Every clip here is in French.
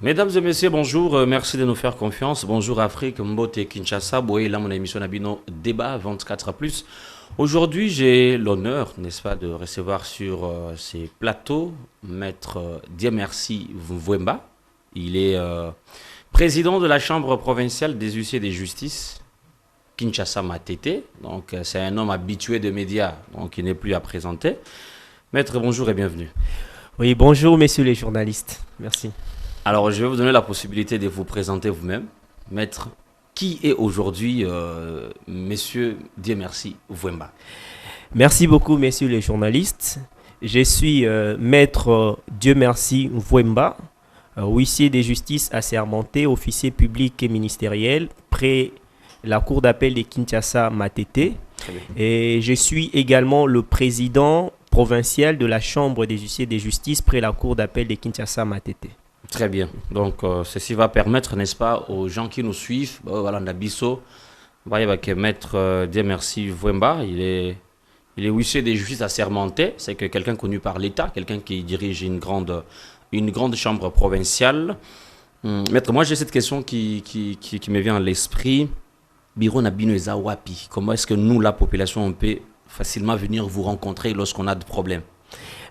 Mesdames et messieurs, bonjour, merci de nous faire confiance. Bonjour Afrique, Mbote Kinshasa, Boye, là mon émission Nabino Débat 24+. Aujourd'hui, j'ai l'honneur, n'est-ce pas, de recevoir sur ces plateaux Maître Dieu merci Mvwemba. Il est président de la Chambre provinciale des huissiers de justice, Kinshasa Matete. Donc c'est un homme habitué des médias, donc il n'est plus à présenter. Maître, bonjour et bienvenue. Oui, bonjour messieurs les journalistes. Merci. Alors, je vais vous donner la possibilité de vous présenter vous-même. Maître, qui est aujourd'hui Monsieur Dieu merci Mvwemba? Merci beaucoup messieurs les journalistes. Je suis Maître Dieu merci Mvwemba, huissier de justice assermenté, officier public et ministériel, près la cour d'appel de Kinshasa Matete. Et je suis également le président provincial de la Chambre des huissiers de justice près la cour d'appel de Kinshasa Matete. Très bien. Donc, ceci va permettre, n'est-ce pas, aux gens qui nous suivent, voilà, Nabiso, que Maître Dieu merci Mvwemba, il est huissier de justice assermenté, c'est que quelqu'un connu par l'État, quelqu'un qui dirige une grande chambre provinciale. Maître, moi j'ai cette question qui me vient à l'esprit. Biro Nabino Ezawapi, comment est-ce que nous, la population, on peut facilement venir vous rencontrer lorsqu'on a des problèmes?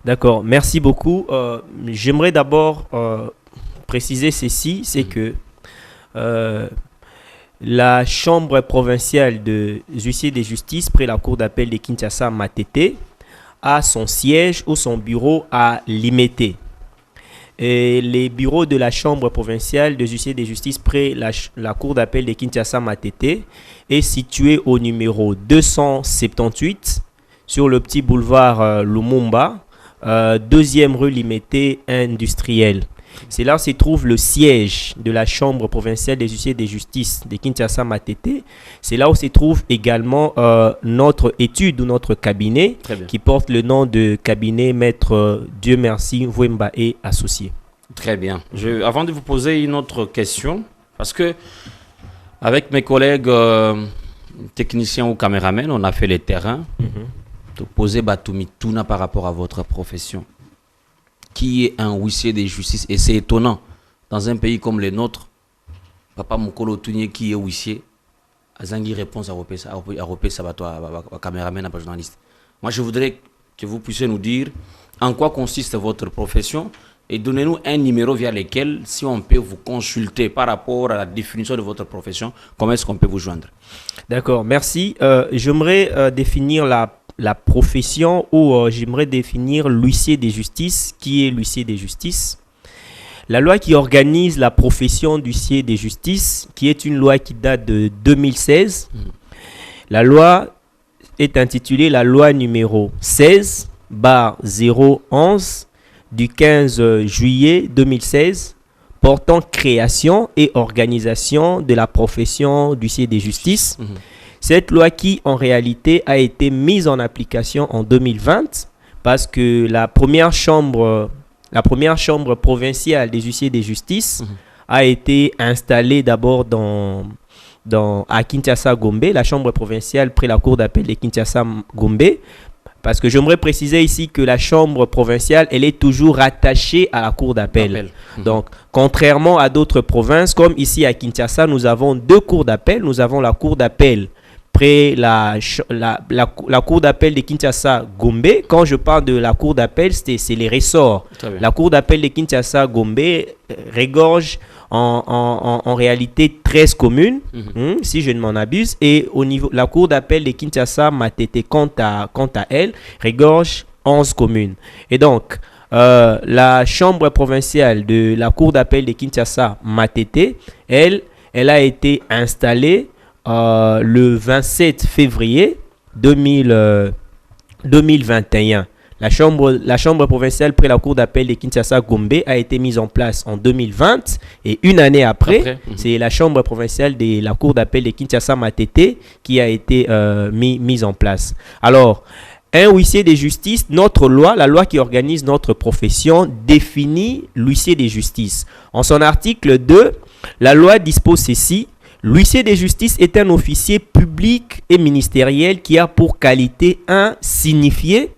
D'accord, merci beaucoup. J'aimerais d'abord préciser ceci, c'est que la Chambre provinciale de huissiers de justice près la cour d'appel de Kinshasa Matete a son siège ou son bureau à Limete. Et les bureaux de la Chambre provinciale de huissiers de justice près la cour d'appel de Kinshasa Matete est situé au numéro 278 sur le petit boulevard Lumumba, deuxième rue Limete industrielle. C'est là où se trouve le siège de la Chambre provinciale des huissiers de justice de Kinshasa Matete. C'est là où se trouve également notre étude ou notre cabinet qui porte le nom de cabinet Maître Dieu merci Mvwemba et associé. Très bien. Avant de vous poser une autre question, parce que avec mes collègues techniciens ou caméramens, on a fait les terrains. De poser Batoumi Touna par rapport à votre profession. Qui est un huissier de justice? Et c'est étonnant, dans un pays comme le nôtre, Papa Mokolo Tounier qui est huissier, Azangi réponse à Ropé Sabato, à caméraman, à journaliste. Moi, je voudrais que vous puissiez nous dire en quoi consiste votre profession et donnez-nous un numéro via lequel, si on peut vous consulter par rapport à la définition de votre profession, comment est-ce qu'on peut vous joindre? D'accord, merci. J'aimerais définir la profession ou j'aimerais définir l'huissier de justice. Qui est l'huissier de justice? La loi qui organise la profession d'huissier de justice, qui est une loi qui date de 2016. La loi est intitulée la loi numéro 16/011 du 15 juillet 2016 portant création et organisation de la profession d'huissier de justice. Cette loi qui, en réalité, a été mise en application en 2020 parce que la première chambre provinciale des huissiers de justice a été installée d'abord à Kinshasa Gombe, la chambre provinciale près la cour d'appel de Kinshasa Gombe. Parce que j'aimerais préciser ici que la chambre provinciale, elle est toujours rattachée à la cour d'appel. Donc, contrairement à d'autres provinces, comme ici à Kinshasa, nous avons deux cours d'appel. Nous avons la cour d'appel près la cour d'appel de Kinshasa Gombe. Quand je parle de la cour d'appel, c'est les ressorts. La cour d'appel de Kinshasa Gombe regorge en réalité 13 communes, si je ne m'en abuse. Et au niveau la cour d'appel de Kinshasa Matete, quant à elle, regorge 11 communes. Et donc, la chambre provinciale de la cour d'appel de Kinshasa Matete, elle a été installée le 27 février 2021. La chambre provinciale près la cour d'appel de Kinshasa Gombe a été mise en place en 2020 et une année après, c'est la chambre provinciale de la cour d'appel de Kinshasa Matete qui a été mise en place. Alors, un huissier de justice, notre loi, la loi qui organise notre profession, définit l'huissier de justice. En son article 2, la loi dispose ceci: l'huissier de justice est un officier public et ministériel qui a pour qualité 1. Signifier,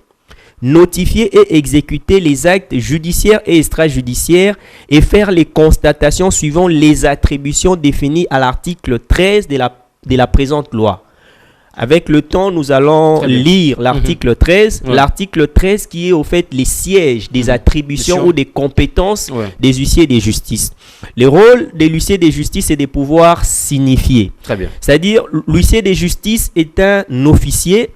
notifier et exécuter les actes judiciaires et extrajudiciaires et faire les constatations suivant les attributions définies à l'article 13 de la présente loi. Avec le temps, nous allons lire l'article 13. Ouais. L'article 13 qui est au fait les sièges des attributions ou des compétences des huissiers de justice. Le rôle des huissiers de justice est de pouvoir signifier. Très bien. C'est-à-dire, l'huissier de justice est un officier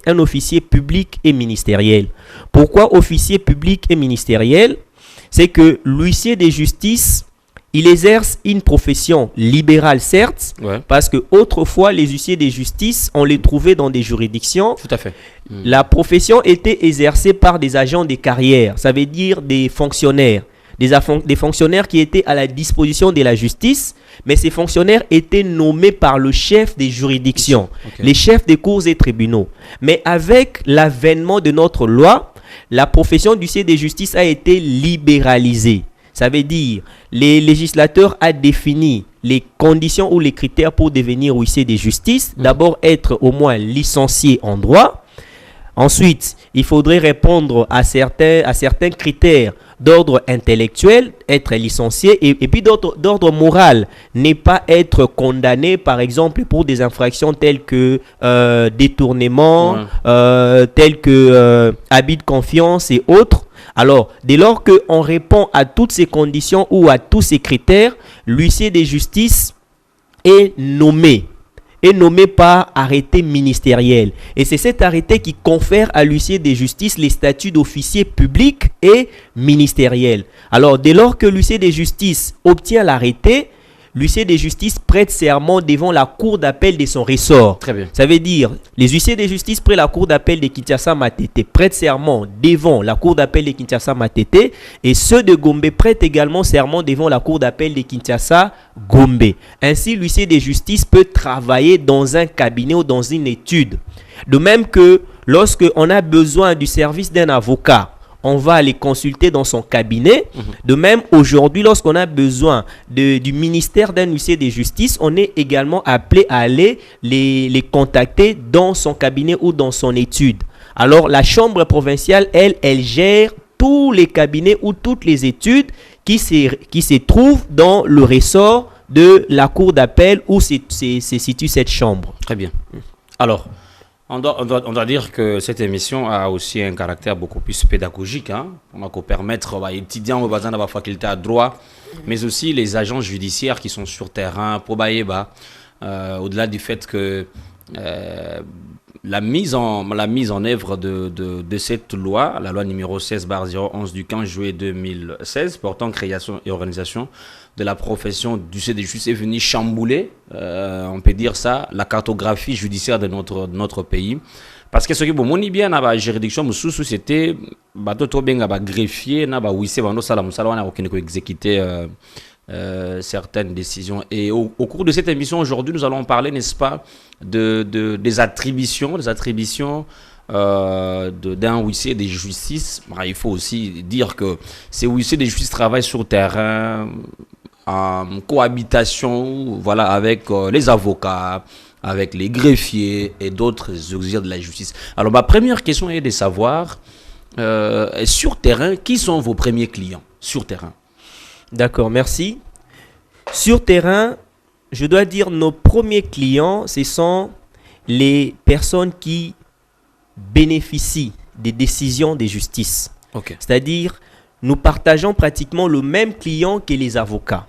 public et ministériel. Pourquoi officier public et ministériel? C'est que l'huissier de justice, il exerce une profession libérale, certes, parce que autrefois, les huissiers de justice, on les trouvait dans des juridictions. Tout à fait. La profession était exercée par des agents de carrière, ça veut dire des fonctionnaires, des fonctionnaires qui étaient à la disposition de la justice, mais ces fonctionnaires étaient nommés par le chef des juridictions, les chefs des cours et tribunaux. Mais avec l'avènement de notre loi, la profession d'huissier de justice a été libéralisée. Ça veut dire, les législateurs ont défini les conditions ou les critères pour devenir huissier de justice. D'abord, être au moins licencié en droit. Ensuite, il faudrait répondre à certains critères d'ordre intellectuel, être licencié, et puis d'ordre moral, ne pas être condamné, par exemple, pour des infractions telles que détournement, telles que abus de confiance et autres. Alors, dès lors qu'on répond à toutes ces conditions ou à tous ces critères, l'huissier de justice est nommé par arrêté ministériel. Et c'est cet arrêté qui confère à l'huissier de justice les statuts d'officier public et ministériel. Alors, dès lors que l'huissier de justice obtient l'arrêté, l'huissier de justice prête serment devant la cour d'appel de son ressort. Très bien. Ça veut dire, les huissiers de justice près la cour d'appel de Kinshasa-Matete prêtent serment devant la cour d'appel de Kinshasa-Matete, et ceux de Gombe prêtent également serment devant la cour d'appel de Kinshasa-Gombe. Ainsi, l'huissier de justice peut travailler dans un cabinet ou dans une étude. De même que lorsque on a besoin du service d'un avocat, on va aller consulter dans son cabinet. De même, aujourd'hui, lorsqu'on a besoin du ministère d'un huissier de justice, on est également appelé à aller les contacter dans son cabinet ou dans son étude. Alors, la chambre provinciale, elle gère tous les cabinets ou toutes les études qui se trouvent dans le ressort de la cour d'appel où se situe cette chambre. Très bien. Alors, on doit dire que cette émission a aussi un caractère beaucoup plus pédagogique. On va permettre aux étudiants au bazin de la faculté à droit, mais aussi les agents judiciaires qui sont sur terrain, pour au-delà du fait que la mise en œuvre de cette loi, la loi numéro 16/011 du 15 juillet 2016 portant création et organisation de la profession d'huissier de justice est venue chambouler, on peut dire ça, la cartographie judiciaire de notre pays. Parce que ce qui est bien dans la juridiction, c'était greffier, huissier, exécuter certaines décisions. Et au cours de cette émission aujourd'hui, nous allons parler, n'est-ce pas, des attributions d'un huissier de justice. Il faut aussi dire que ces huissiers de justice travaillent sur terrain, en cohabitation, avec les avocats, avec les greffiers et d'autres auxiliaires de la justice. Alors, ma première question est de savoir, sur terrain, qui sont vos premiers clients sur terrain? D'accord, merci. Sur terrain, je dois dire nos premiers clients, ce sont les personnes qui bénéficient des décisions de justice. C'est-à-dire, nous partageons pratiquement le même client que les avocats.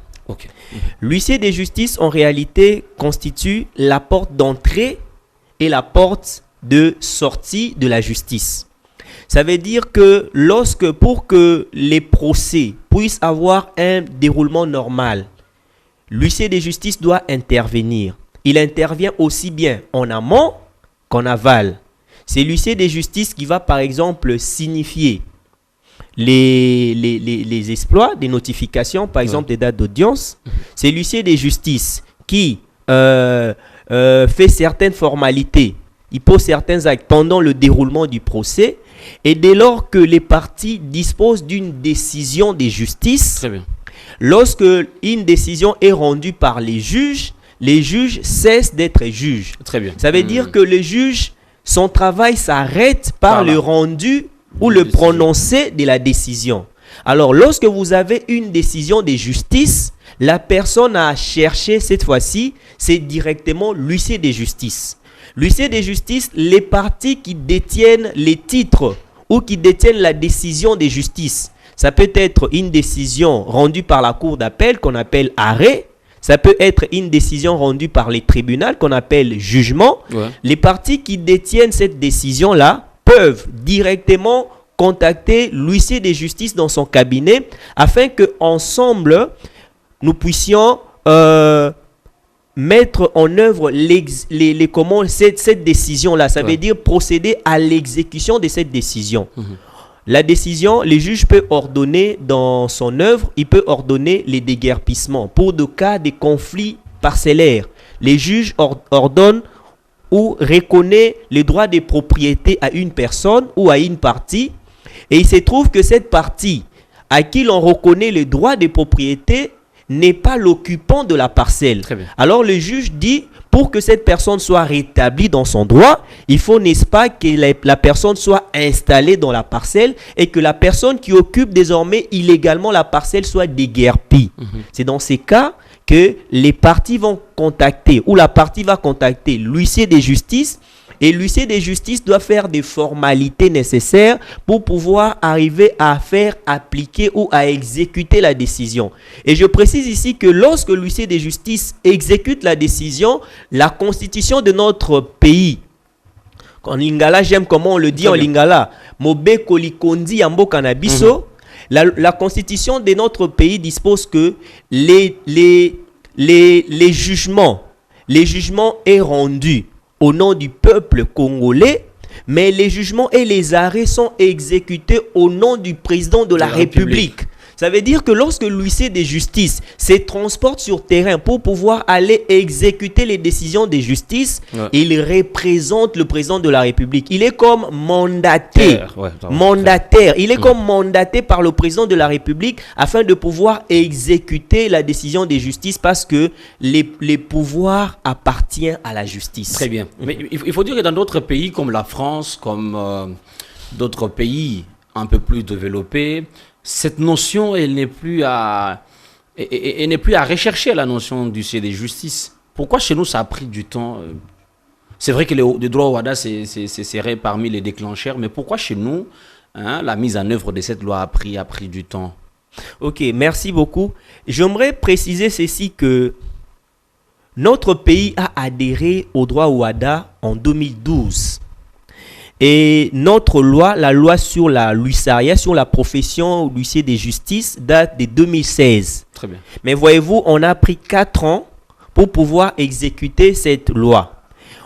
L'huissier de justice, en réalité, constitue la porte d'entrée et la porte de sortie de la justice. Ça veut dire que pour que les procès puissent avoir un déroulement normal, l'huissier de justice doit intervenir. Il intervient aussi bien en amont qu'en aval. C'est l'huissier de justice qui va, par exemple, signifier les exploits des notifications, par exemple des dates d'audience. C'est l'huissier de justice qui fait certaines formalités, il pose certains actes pendant le déroulement du procès, et dès lors que les parties disposent d'une décision de justice, lorsque une décision est rendue par les juges cessent d'être juges. Ça veut dire que les juges, son travail s'arrête par le rendu ou le prononcé de la décision. Alors, lorsque vous avez une décision de justice, la personne à chercher cette fois-ci, c'est directement l'huissier de justice. L'huissier de justice, les parties qui détiennent les titres ou qui détiennent la décision de justice. Ça peut être une décision rendue par la cour d'appel qu'on appelle arrêt. Ça peut être une décision rendue par les tribunaux qu'on appelle jugement. Ouais. Les parties qui détiennent cette décision-là peuvent directement contacter l'huissier de justice dans son cabinet afin qu'ensemble, nous puissions mettre en œuvre cette décision-là. Ça veut dire procéder à l'exécution de cette décision. La décision, le juge peut ordonner dans son œuvre, il peut ordonner les déguerpissements. Pour des cas de conflits parcellaires, les juges ordonnent ou reconnaissent les droits de propriété à une personne ou à une partie. Et il se trouve que cette partie à qui l'on reconnaît les droits de propriété n'est pas l'occupant de la parcelle. Alors le juge dit, pour que cette personne soit rétablie dans son droit, il faut, n'est-ce pas, que la personne soit installée dans la parcelle et que la personne qui occupe désormais illégalement la parcelle soit déguerpie. C'est dans ces cas que les parties vont contacter, ou la partie va contacter l'huissier de justice. Et l'huissier de justice doit faire des formalités nécessaires pour pouvoir arriver à faire appliquer ou à exécuter la décision. Et je précise ici que lorsque l'huissier de justice exécute la décision, la constitution de notre pays, en lingala, j'aime comment on le dit en lingala, mobe kolikondi yambo kanabiso, la constitution de notre pays dispose que les jugements est rendu au nom du peuple congolais, mais les jugements et les arrêts sont exécutés au nom du président de la République. Ça veut dire que lorsque l'huissier de justice se transporte sur terrain pour pouvoir aller exécuter les décisions de justice, il représente le président de la République. Il est comme mandaté. Il est comme mandaté par le président de la République afin de pouvoir exécuter la décision de justice parce que les pouvoirs appartiennent à la justice. Très bien. Mais il faut dire que dans d'autres pays comme la France, comme d'autres pays un peu plus développés, cette notion, elle n'est plus à rechercher, la notion du CED de justice. Pourquoi chez nous, ça a pris du temps? C'est vrai que le droit au WADA serait parmi les déclencheurs, mais pourquoi chez nous, la mise en œuvre de cette loi a pris du temps? Ok, merci beaucoup. J'aimerais préciser ceci que notre pays a adhéré au droit au WADA en 2012. Et notre loi, la loi sur la huissariat, sur la profession d'huissier de justice, date de 2016. Très bien. Mais voyez-vous, on a pris 4 ans pour pouvoir exécuter cette loi.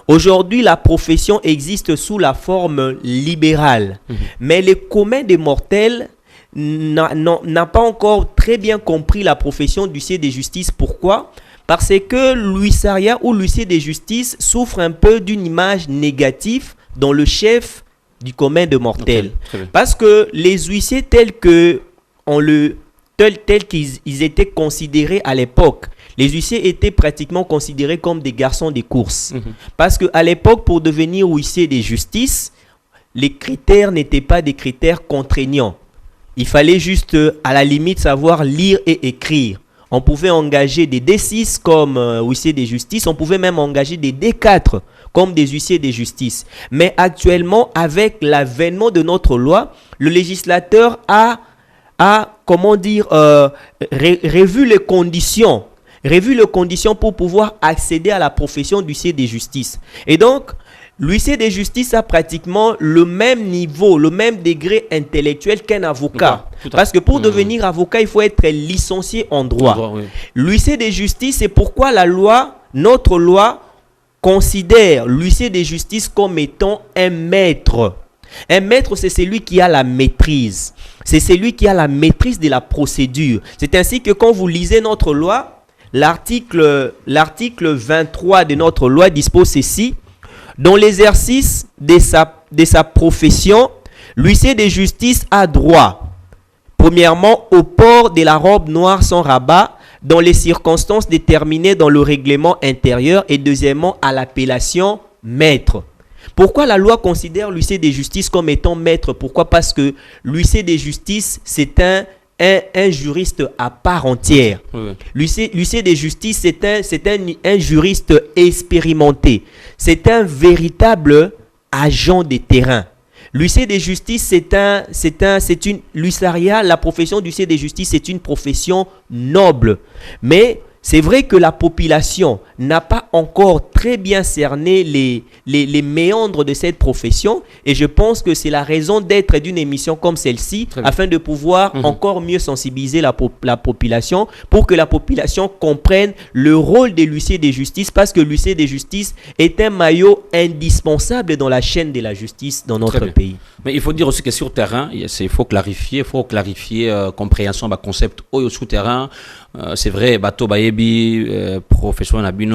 Aujourd'hui, la profession existe sous la forme libérale. Mais le commun des mortels n'a pas encore très bien compris la profession d'huissier de justice. Pourquoi ? Parce que l'huissariat ou l'huissier de justice souffre un peu d'une image négative dans le chef du commun de mortels. Parce que les huissiers tels qu'ils étaient considérés à l'époque, les huissiers étaient pratiquement considérés comme des garçons de course. Parce qu'à l'époque, pour devenir huissier de justice, les critères n'étaient pas des critères contraignants. Il fallait juste, à la limite, savoir lire et écrire. On pouvait engager des D6 comme huissiers de justice. On pouvait même engager des D4 comme des huissiers de justice. Mais actuellement, avec l'avènement de notre loi, le législateur a revu les conditions pour pouvoir accéder à la profession d'huissier de justice. Et donc, l'huissier de justice a pratiquement le même niveau, le même degré intellectuel qu'un avocat. Parce que pour devenir avocat, il faut être licencié en droit. L'huissier de justice, c'est pourquoi notre loi considère l'huissier de justice comme étant un maître. Un maître, c'est celui qui a la maîtrise. C'est celui qui a la maîtrise de la procédure. C'est ainsi que quand vous lisez notre loi, l'article 23 de notre loi dispose ceci. Dans l'exercice de sa profession, l'huissier de justice a droit, premièrement, au port de la robe noire sans rabat dans les circonstances déterminées dans le règlement intérieur et deuxièmement, à l'appellation maître. Pourquoi la loi considère l'huissier de justice comme étant maître? Pourquoi? Parce que l'huissier de justice, c'est un juriste à part entière. Oui. L'huissier de justice, c'est un juriste expérimenté. C'est un véritable agent de terrain. L'huissier de justice, l'huissiariat, la profession d'huissier de justice, c'est une profession noble. Mais c'est vrai que la population n'a pas encore très bien cerné les méandres de cette profession, et je pense que c'est la raison d'être d'une émission comme celle-ci, afin de pouvoir encore mieux sensibiliser la population, pour que la population comprenne le rôle de l'huissier de justice, parce que l'huissier de justice est un maillot indispensable dans la chaîne de la justice dans notre pays. Mais il faut dire aussi que sur terrain, il faut clarifier compréhension, concept au sous-terrain. C'est vrai, bateau bayebi, profession nabino,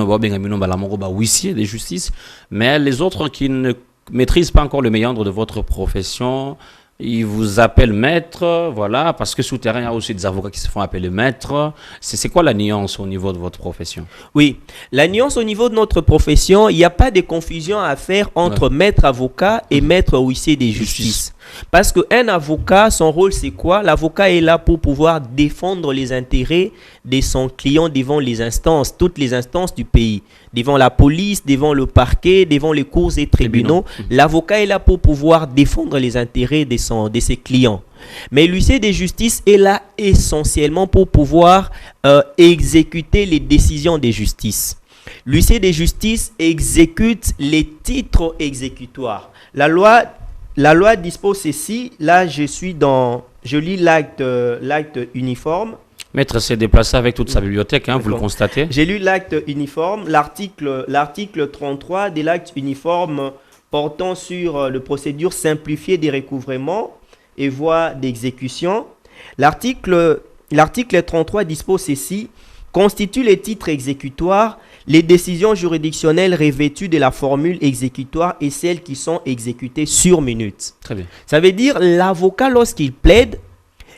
huissier de justice, mais les autres qui ne maîtrisent pas encore le méandre de votre profession, ils vous appellent maître, voilà, parce que sous terrain, il y a aussi des avocats qui se font appeler maître. C'est quoi la nuance au niveau de votre profession? Oui, la nuance au niveau de notre profession, il n'y a pas de confusion à faire entre maître avocat et maître huissier de justice. Parce qu'un avocat, son rôle c'est quoi? L'avocat est là pour pouvoir défendre les intérêts de son client devant les instances, toutes les instances du pays, devant la police, devant le parquet, devant les cours et tribunaux. L'avocat est là pour pouvoir défendre les intérêts de ses clients. Mais l'huissier de justice est là essentiellement pour pouvoir exécuter les décisions de justice. L'huissier de justice exécute les titres exécutoires. La loi dispose ceci. Là, je lis l'acte uniforme. Maître s'est déplacé avec toute sa bibliothèque, vous le constatez. J'ai lu l'acte uniforme, l'article 33 de l'acte uniforme portant sur les procédures simplifiées des recouvrements et voies d'exécution. L'article 33 dispose ceci: constitue les titres exécutoires, les décisions juridictionnelles revêtues de la formule exécutoire et celles qui sont exécutées sur minute. Très bien. Ça veut dire l'avocat, lorsqu'il plaide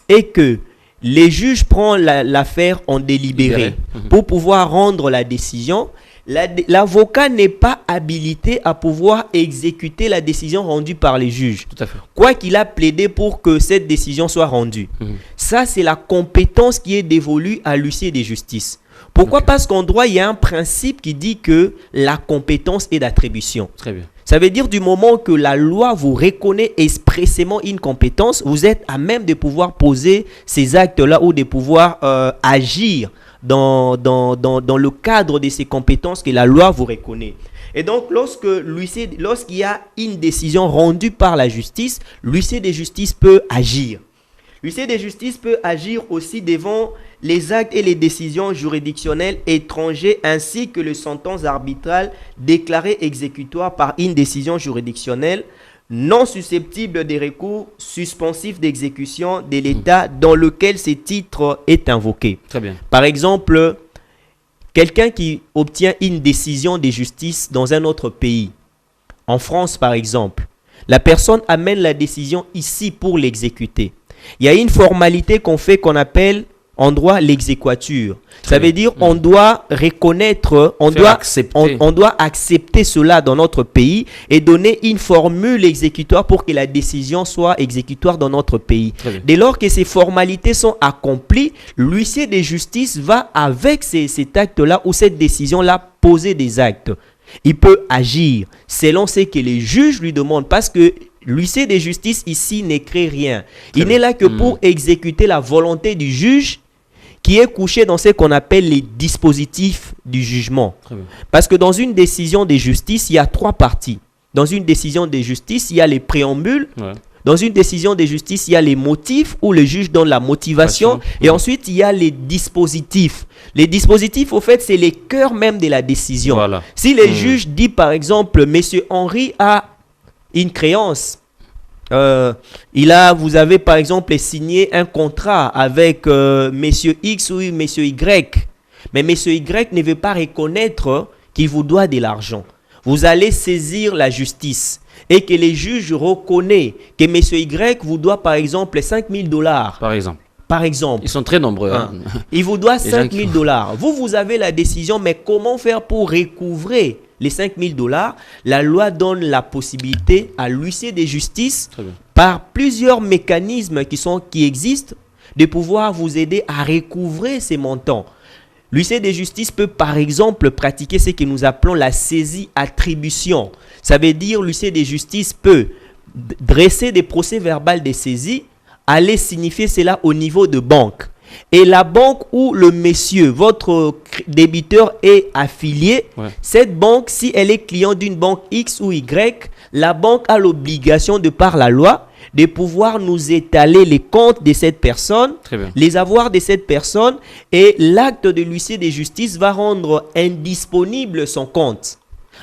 et que les juges prennent l'affaire en délibéré pour pouvoir rendre la décision, l'avocat n'est pas habilité à pouvoir exécuter la décision rendue par les juges. Tout à fait. Quoi qu'il a plaidé pour que cette décision soit rendue. Ça, c'est la compétence qui est dévolue à l'huissier de justice. Pourquoi? Parce qu'en droit, il y a un principe qui dit que la compétence est d'attribution. Très bien. Ça veut dire du moment que la loi vous reconnaît expressément une compétence, vous êtes à même de pouvoir poser ces actes-là ou de pouvoir agir dans le cadre de ces compétences que la loi vous reconnaît. Et donc, lorsqu'il y a une décision rendue par la justice, l'huissier de justice peut agir. L'huissier de justice peut agir aussi devant les actes et les décisions juridictionnelles étrangères ainsi que les sentences arbitrales déclarées exécutoires par une décision juridictionnelle non susceptible de recours suspensif d'exécution de l'État dans lequel ce titre est invoqué. Très bien. Par exemple, quelqu'un qui obtient une décision de justice dans un autre pays, en France par exemple, la personne amène la décision ici pour l'exécuter. Il y a une formalité qu'on appelle en droit l'exéquatur. Ça veut dire on doit reconnaître, on doit accepter cela dans notre pays et donner une formule exécutoire pour que la décision soit exécutoire dans notre pays. Dès lors que ces formalités sont accomplies, l'huissier de justice va avec cet acte-là ou cette décision-là poser des actes. Il peut agir selon ce que les juges lui demandent parce que l'huissier de justice ici n'écrit rien. Il n'est là que pour exécuter la volonté du juge qui est couché dans ce qu'on appelle les dispositifs du jugement. Parce que dans une décision de justice, il y a trois parties. Dans une décision de justice, il y a les préambules. Dans une décision de justice, il y a les motifs où le juge donne la motivation. Et ensuite, il y a les dispositifs. Les dispositifs, au fait, c'est les cœurs même de la décision. Voilà. Si le juge dit, par exemple, Monsieur Henri a une créance, vous avez par exemple signé un contrat avec Monsieur X ou Monsieur Y, mais Monsieur Y ne veut pas reconnaître qu'il vous doit de l'argent. Vous allez saisir la justice et que les juges reconnaissent que Monsieur Y vous doit par exemple $5,000. Par exemple. Ils sont très nombreux. Il vous doit $5,000. Vous avez la décision, mais comment faire pour recouvrer les 5 000 $, la loi donne la possibilité à l'huissier de justice, par plusieurs mécanismes qui existent, de pouvoir vous aider à recouvrer ces montants. L'huissier de justice peut par exemple pratiquer ce que nous appelons la saisie-attribution. Ça veut dire l'huissier de justice peut dresser des procès-verbaux de saisie, aller signifier cela au niveau de banque. Et la banque où le monsieur, votre débiteur est affilié, cette banque, si elle est client d'une banque X ou Y, la banque a l'obligation de par la loi de pouvoir nous étaler les comptes de cette personne, les avoirs de cette personne, et l'acte de l'huissier de justice va rendre indisponible son compte.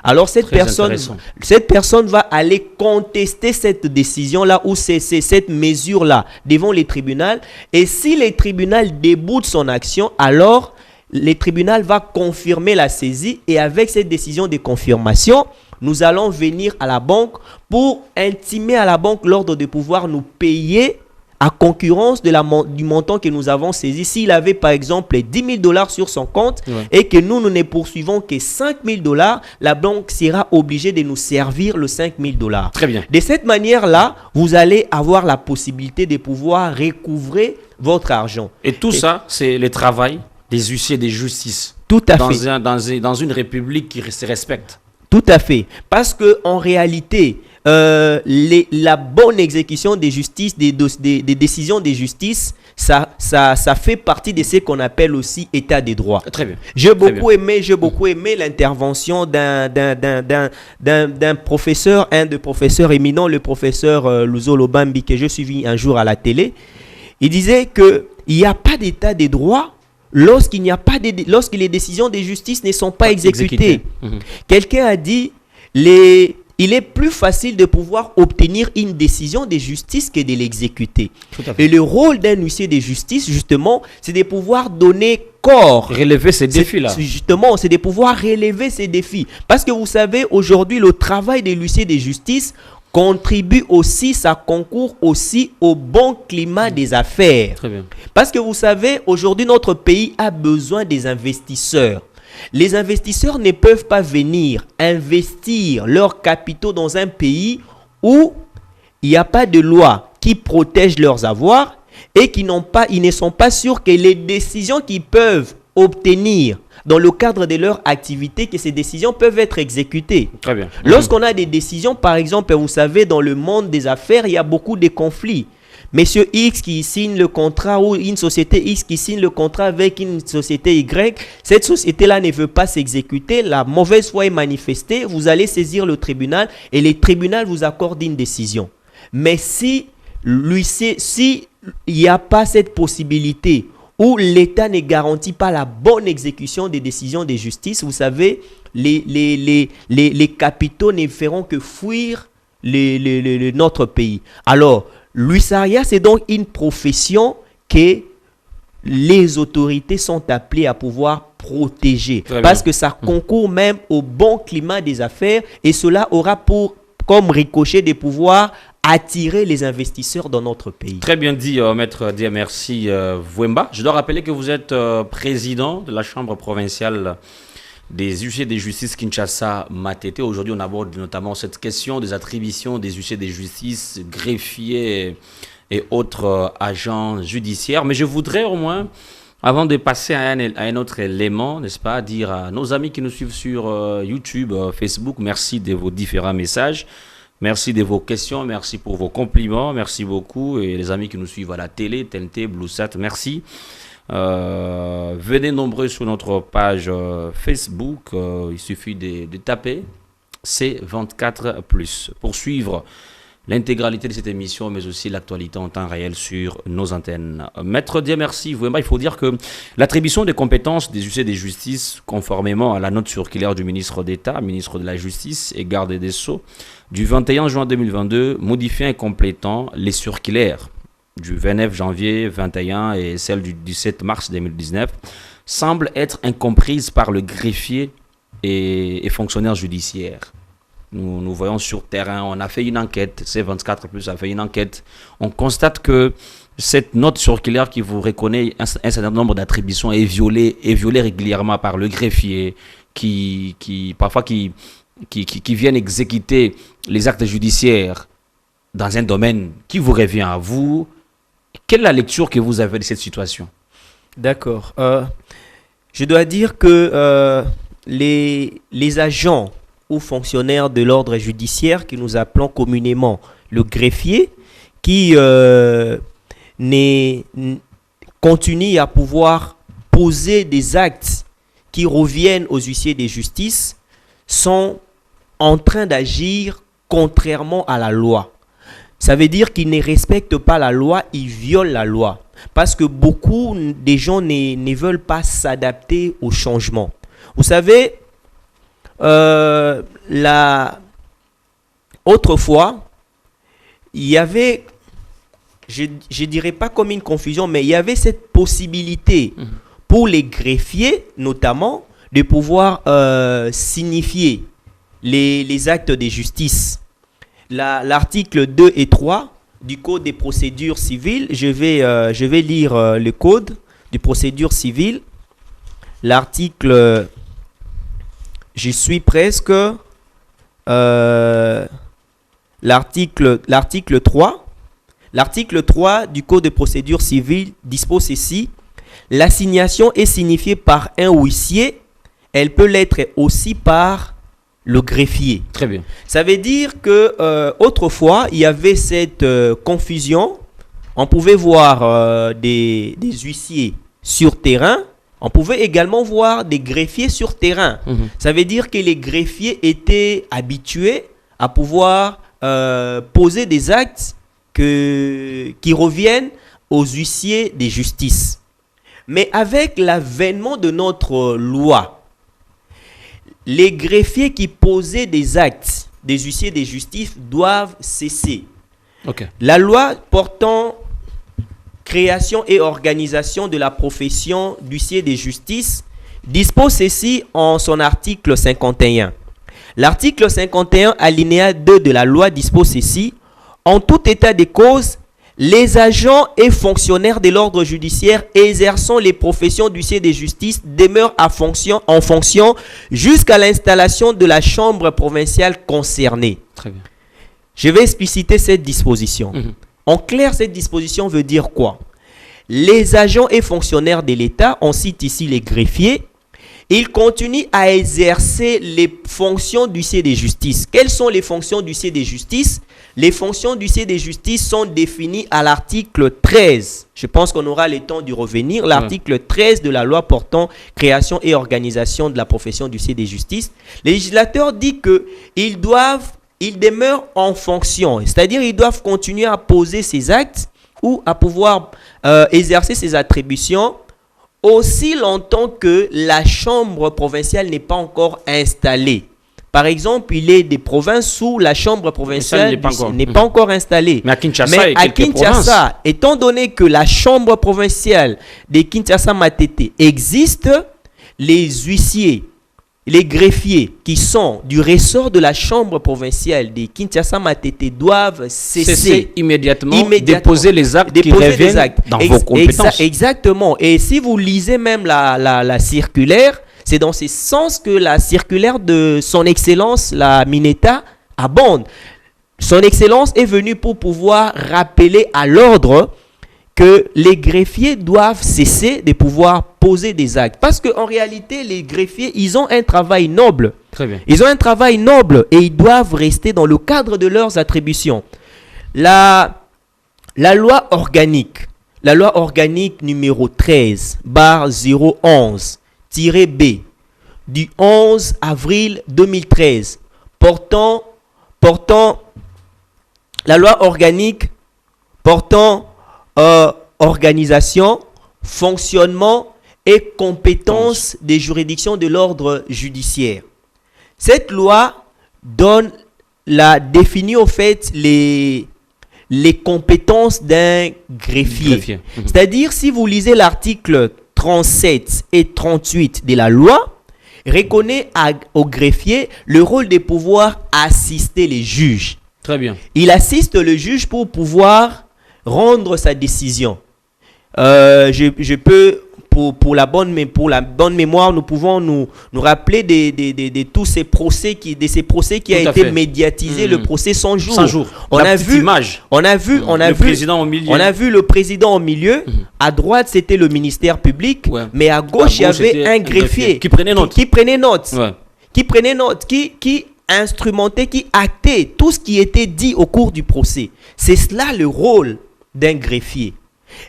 Alors cette personne va aller contester cette décision-là ou cette mesure-là devant les tribunaux. Et si les tribunaux déboutent son action, alors le tribunal va confirmer la saisie, et avec cette décision de confirmation, nous allons venir à la banque pour intimer à la banque l'ordre de pouvoir nous payer à concurrence du montant que nous avons saisi. S'il avait par exemple 10 000 $ sur son compte et que nous ne poursuivons que 5 000 $, la banque sera obligée de nous servir le 5 000 $. Très bien. De cette manière-là, vous allez avoir la possibilité de pouvoir recouvrer votre argent. Et tout ça, c'est le travail des huissiers de justice. Tout à fait. Dans une république qui se respecte. Tout à fait. Parce qu'en réalité, la bonne exécution des justices, des décisions de justice, ça fait partie de ce qu'on appelle aussi état des droits. Très bien. J'ai beaucoup aimé l'intervention d'un professeur, un des professeurs éminents, le professeur Luzo Lobambi, que j'ai suivi un jour à la télé. Il disait qu'il n'y a pas d'état des droits lorsque les décisions de justice ne sont pas exécutées. Quelqu'un a dit, il est plus facile de pouvoir obtenir une décision de justice que de l'exécuter. Et le rôle d'un huissier de justice, justement, c'est de pouvoir donner corps. Relever ces défis-là. Justement, c'est de pouvoir relever ces défis. Parce que vous savez, aujourd'hui, le travail de l'huissier de justice contribue aussi, ça concourt aussi au bon climat des affaires. Très bien. Parce que vous savez, aujourd'hui, notre pays a besoin des investisseurs. Les investisseurs ne peuvent pas venir investir leurs capitaux dans un pays où il n'y a pas de loi qui protège leurs avoirs et ils ne sont pas sûrs que les décisions qu'ils peuvent obtenir dans le cadre de leur activité, que ces décisions peuvent être exécutées. Très bien. Lorsqu'on a des décisions, par exemple, vous savez, dans le monde des affaires, il y a beaucoup de conflits. Monsieur X qui signe le contrat ou une société X qui signe le contrat avec une société Y, cette société-là ne veut pas s'exécuter, la mauvaise foi est manifestée, vous allez saisir le tribunal et le tribunal vous accorde une décision. Mais si il n'y a pas cette possibilité où l'État ne garantit pas la bonne exécution des décisions de justice, vous savez, les capitaux ne feront que fuir notre pays. Alors, l'huissariat, c'est donc une profession que les autorités sont appelées à pouvoir protéger. Parce que ça concourt même au bon climat des affaires et cela aura comme ricochet de pouvoir attirer les investisseurs dans notre pays. Très bien dit, Maître Diamersi Vouemba. Je dois rappeler que vous êtes président de la Chambre provinciale des huissiers de justice Kinshasa-Matete. Aujourd'hui, on aborde notamment cette question des attributions des huissiers de justice, greffiers et autres agents judiciaires. Mais je voudrais au moins, avant de passer à un autre élément, n'est-ce pas, dire à nos amis qui nous suivent sur YouTube, Facebook, merci de vos différents messages. Merci de vos questions, merci pour vos compliments, merci beaucoup. Et les amis qui nous suivent à la télé, TNT, BlueSat, merci. Venez nombreux sur notre page Facebook, il suffit de taper C24+, pour suivre l'intégralité de cette émission, mais aussi l'actualité en temps réel sur nos antennes. Maître Diamersi Vouemba, il faut dire que l'attribution des compétences des huissiers de justice, conformément à la note circulaire du ministre d'État, ministre de la Justice et garde des Sceaux, du 21 juin 2022, modifiant et complétant les circulaires du 29 janvier 2021 et celle du 17 mars 2019, semble être incomprise par le greffier et fonctionnaires judiciaires. Nous voyons sur terrain, on a fait une enquête, C24+, a fait une enquête. On constate que cette note circulaire qui vous reconnaît un certain nombre d'attributions est violée régulièrement par le greffier, parfois qui viennent exécuter les actes judiciaires dans un domaine qui vous revient à vous. Quelle est la lecture que vous avez de cette situation? D'accord. Je dois dire que les agents ou fonctionnaires de l'ordre judiciaire, que nous appelons communément le greffier, qui continue à pouvoir poser des actes qui reviennent aux huissiers de justice, sont en train d'agir contrairement à la loi. Ça veut dire qu'ils ne respectent pas la loi, ils violent la loi. Parce que beaucoup des gens ne veulent pas s'adapter au changement. Vous savez, autrefois, il y avait, je ne dirais pas comme une confusion, mais il y avait cette possibilité pour les greffiers, notamment, de pouvoir signifier les actes de justice. L'article 2 et 3 du Code des procédures civiles, je vais lire le Code des procédures civiles. L'article, je suis presque, l'article 3. L'article 3 du Code de procédure civile dispose ceci. L'assignation est signifiée par un huissier. Elle peut l'être aussi par le greffier. Très bien. Ça veut dire que autrefois, il y avait cette confusion. On pouvait voir des huissiers sur terrain. On pouvait également voir des greffiers sur terrain. Ça veut dire que les greffiers étaient habitués à pouvoir poser des actes qui reviennent aux huissiers de justice. Mais avec l'avènement de notre loi, les greffiers qui posaient des actes des huissiers de justice doivent cesser. Okay. La loi portant création et organisation de la profession d'huissier de justice dispose ceci en son article 51. L'article 51, alinéa 2 de la loi dispose ceci. En tout état de cause, les agents et fonctionnaires de l'ordre judiciaire exerçant les professions d'huissier de justice demeurent en fonction jusqu'à l'installation de la chambre provinciale concernée. Très bien. Je vais expliciter cette disposition. En clair, cette disposition veut dire quoi? Les agents et fonctionnaires de l'État, on cite ici les greffiers, ils continuent à exercer les fonctions d'huissier de justice. Quelles sont les fonctions d'huissier de justice? Les fonctions d'huissier de justice sont définies à l'article 13. Je pense qu'on aura le temps d'y revenir. L'article 13 de la loi portant création et organisation de la profession d'huissier de justice. Le législateur dit qu'ils demeurent en fonction. C'est-à-dire qu'ils doivent continuer à poser ces actes ou à pouvoir exercer ces attributions aussi longtemps que la chambre provinciale n'est pas encore installée. Par exemple, il est des provinces où la chambre provinciale n'est pas encore installée. Mais à Kinshasa, étant donné que la chambre provinciale de Kinshasa Matete existe, les huissiers, les greffiers qui sont du ressort de la chambre provinciale de Kinshasa Matete doivent cesser immédiatement, déposer les actes qui reviennent dans vos compétences. Exactement. Et si vous lisez même la circulaire, c'est dans ce sens que la circulaire de son Excellence, la Mineta, abonde. Son Excellence est venue pour pouvoir rappeler à l'ordre que les greffiers doivent cesser de pouvoir poser des actes. Parce qu'en réalité, les greffiers, ils ont un travail noble. Très bien. Ils ont un travail noble et ils doivent rester dans le cadre de leurs attributions. La loi organique numéro 13/011-B du 11 avril 2013 portant la loi organique portant organisation, fonctionnement et compétences des juridictions de l'ordre judiciaire. Cette loi définit au fait les compétences d'un greffier. C'est-à-dire, si vous lisez l'article 37 et 38 de la loi, reconnaît au greffier le rôle de pouvoir assister les juges. Très bien. Il assiste le juge pour pouvoir rendre sa décision. Je peux pour la bonne mémoire, nous pouvons nous rappeler de tous ces procès qui a été médiatisé, le procès 100 jours. 100 jours. On a vu le président au milieu. À droite, c'était le ministère public, mais à gauche, il y avait un greffier qui prenait note. Qui instrumentait, qui actait tout ce qui était dit au cours du procès. C'est cela le rôle d'un greffier.